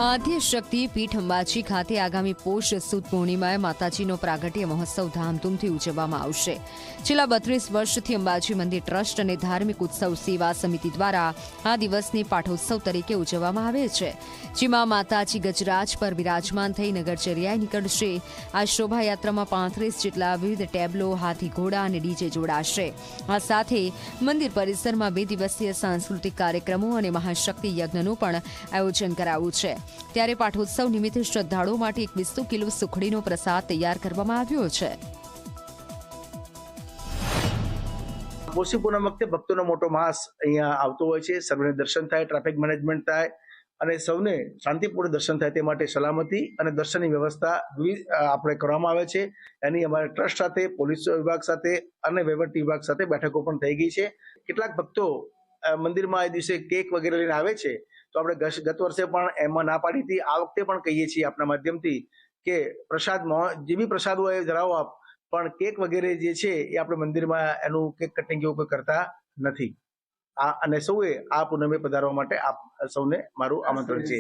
આદ્યશક્તિ પીઠ અંબાજી ખાતે આગામી પોષ સુદ પૂર્ણિમાએ માતાજીનો પ્રાગટ્ય મહોત્સવ ધામધૂમથી ઉજવવામાં આવશે। છેલ્લા 32 વર્ષથી અંબાજી મંદિર ટ્રસ્ટ અને ધાર્મિક ઉત્સવ સેવા સમિતિ દ્વારા આ દિવસને પાઠોત્સવ તરીકે ઉજવવામાં આવે છે, જેમાં માતાજી ગજરાજ પર વિરાજમાન થઈ નગરચર્યાએ નીકળશે। આ શોભાયાત્રામાં 35 જેટલા વિવિધ ટેબ્લો, હાથી ઘોડા અને ડીજે જોડાશે। આ સાથે મંદિર પરિસરમાં 2 દિવસીય સાંસ્કૃતિક કાર્યક્રમો અને મહાશક્તિ યજ્ઞનું પણ આયોજન કરાયું છે। ત્યારે પાઠોત્સવ નિમિત્તે શ્રદ્ધાળુઓ માટે 200 કિલો સુખડીનો પ્રસાદ તૈયાર કરવામાં આવ્યો છે। પોષી પૂનમ વખતે ભક્તોનો મોટો માસ અહીંયા આવતો હોય છે। સર્વેને દર્શન થાય, ટ્રાફિક મેનેજમેન્ટ થાય અને સૌને શાંતિપૂર્ણ દર્શન થાય તે માટે સલામતી અને દર્શનની વ્યવસ્થા આપણે કરવામાં આવે છે। એની અમારા ટ્રસ્ટ સાથે, પોલીસ વિભાગ સાથે અને વહીવટી વિભાગ સાથે બેઠકો પણ થઈ ગઈ છે। કેટલાક ભક્તો મંદિરમાં એ દિવસે કેક વગેરે લઈને આવે છે, તો આપણે ગત વર્ષે પણ એમાં ના પાડી હતી। આ વખતે પણ કહીએ છીએ આપના માધ્યમથી કે પ્રસાદમાં જે બી પ્રસાદ હોય એ ધરાવો આપ, પણ કેક વગેરે જે છે એ આપણે મંદિરમાં એનું કેક કટિંગ એવું કરતા નથી। અને સૌએ આ પૂનમે પધારવા માટે આપ સૌને મારું આમંત્રણ છે।